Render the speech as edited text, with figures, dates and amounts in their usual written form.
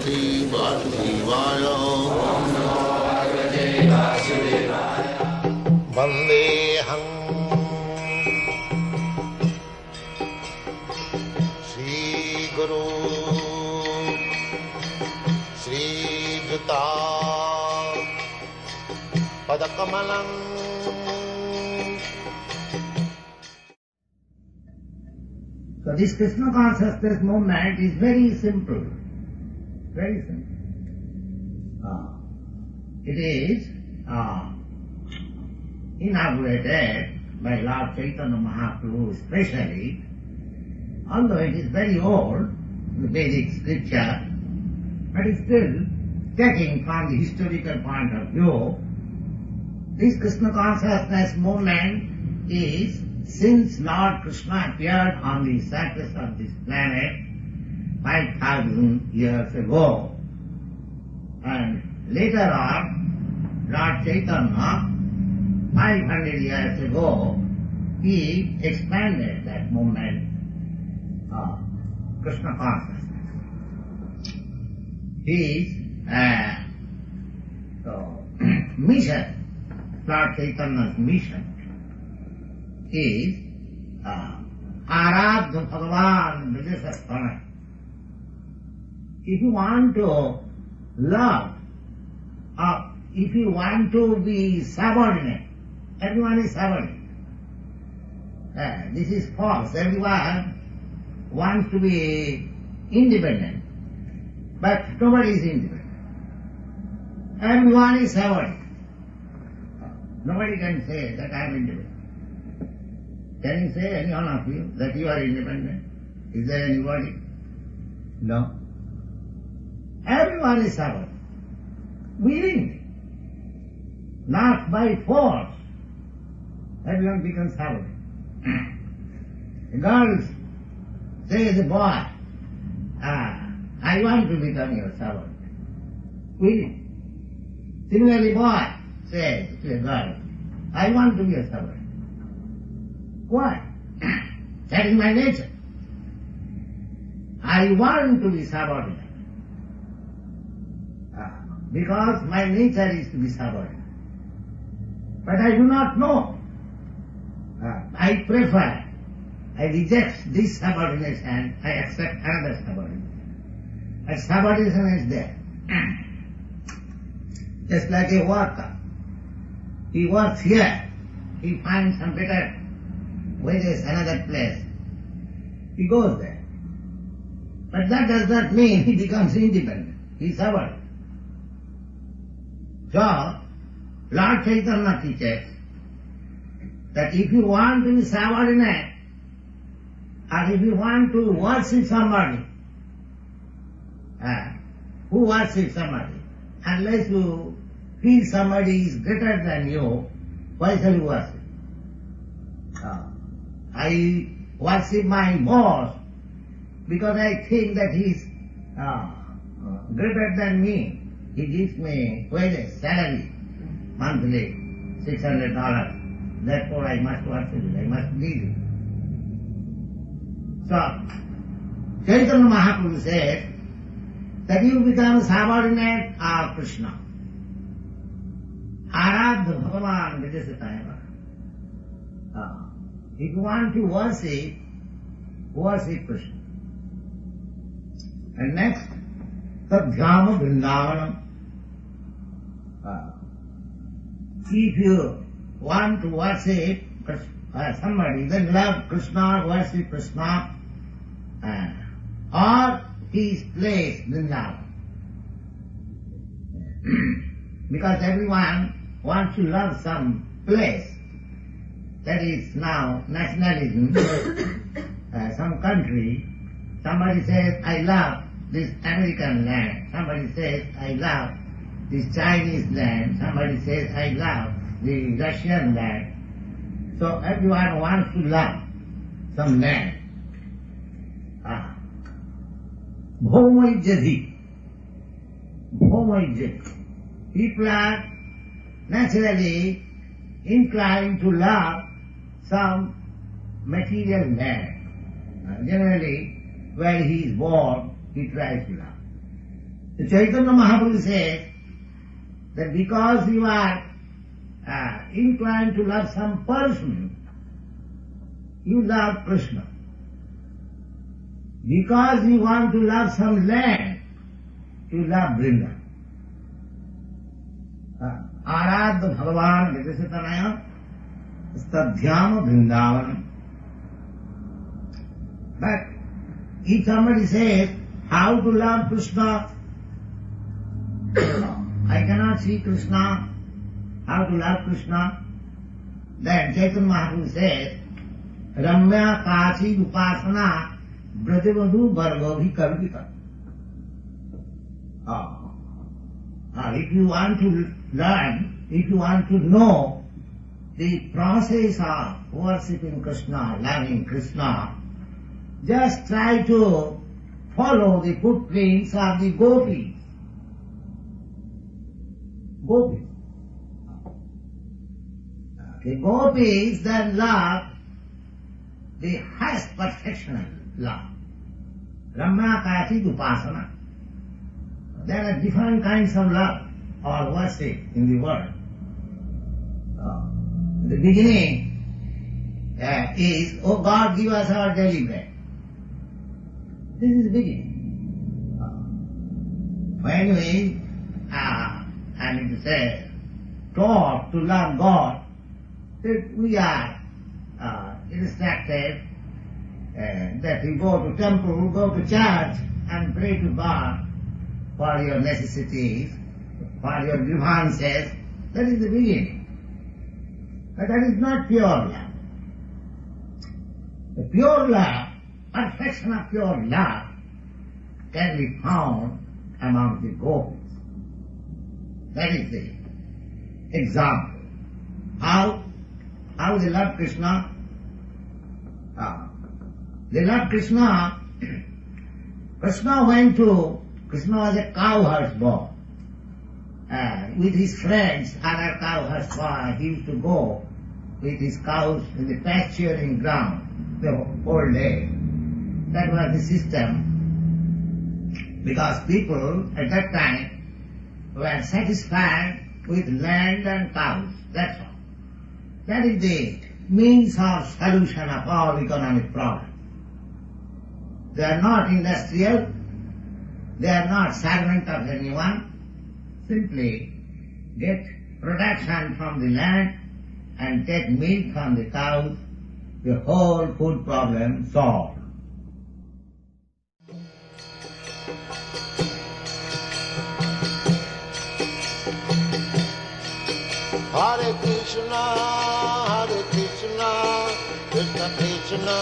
Bhagavate Vasudevaya. Vandeham Shri Guru Shri Juta Padakamalam. So this Krishna consciousness movement is very simple. Very simple. It is inaugurated by Lord Chaitanya Mahaprabhu especially, although it is very old, the Vedic scripture, but it's still taking from the historical point of view, this Krishna consciousness movement is since Lord Krishna appeared on the surface of this planet 5,000 years ago, and later on, Lord Chaitanya, 500 years ago, he expanded that movement of Krishna consciousness. His mission, Lord Chaitanya's mission, is Aradha Bhagavan Videsastana. If you want to love, or if you want to be subordinate, everyone is subordinate. This is false. Everyone wants to be independent, but nobody is independent. Everyone is subordinate. Nobody can say that I am independent. Can you say, any one of you, that you are independent? Is there anybody? No. Everyone is subordinate. Willingly. Not by force. Everyone becomes subordinate. The girls say to the boy, I want to become your subordinate. Willingly. Similarly, boy says to a girl, I want to be a subordinate. Why? That is my nature. I want to be subordinate. Because my nature is to be subordinate. But I do not know. I prefer, I reject this subordination, I accept another subordination. A subordination is there. Just like a worker. He works here, he finds some better wages another place. He goes there. But that does not mean he becomes independent. He is subordinate. So, Lord Chaitanya teaches that if you want to be subordinate, or if you want to worship somebody, who worships somebody, unless you feel somebody is greater than you, why shall you worship? I worship my boss because I think that he is greater than me. He gives me wages, salary, monthly, $600. Therefore I must worship it, I must lead it. So, Chaitanya Mahaprabhu said that you become subordinate of Krishna. Aradha Bhagavan Videsataya. If you want to worship, worship Krishna. And next, Tadhyama Vrindavanam. If you want to worship somebody, then love Krishna, worship Krishna, or his place, Vrindavan. Because everyone wants to love some place. That is now nationalism. Some country, somebody says, I love this American land. Somebody says, I love this Chinese land. Somebody says, I love the Russian land. So everyone wants to love some land. Bhomajyati. Bhomajyati. People are naturally inclined to love some material land. Generally, where he is born, he tries to love. The Chaitanya Mahaprabhu says that because you are inclined to love some person, you love Krishna. Because you want to love some land, you love Vrindavan. Aradha Bhagavan Vidasitanaya Stadhyama Vrindavanam. But if somebody says, how to love Krishna, I cannot see Krishna, how to love Krishna, then Chaitanya Mahaprabhu says, Ramya Kachi Upasana Brajavadu Bhargavi Kalpita. If you want to learn, if you want to know the process of worshipping Krishna, loving Krishna, just try to follow the footprints of the gopis. Gopis. The gopis then love the highest perfection of love. Ramya Kati Upasana. There are different kinds of love or worship in the world. The beginning is, oh God, give us our daily bread. This is the beginning. When we, I mean to say, taught to love God, that we are instructed that we go to temple, go to church and pray to God for your necessities, for your grievances. That is the beginning. But that is not pure love. The pure love, perfection of pure love, can be found among the gopis. That is the example. How they love Krishna? They love Krishna. Krishna was a cowherd's boy. With his friends, other cowherds boy, he used to go with his cows in the pasturing ground the whole day. That was the system. Because people at that time were satisfied with land and cows. That's all. That is the means of solution of all economic problems. They are not industrial. They are not servant of anyone. Simply get production from the land and take milk from the cows. The whole food problem solved. Hare Krishna, Krishna Krishna,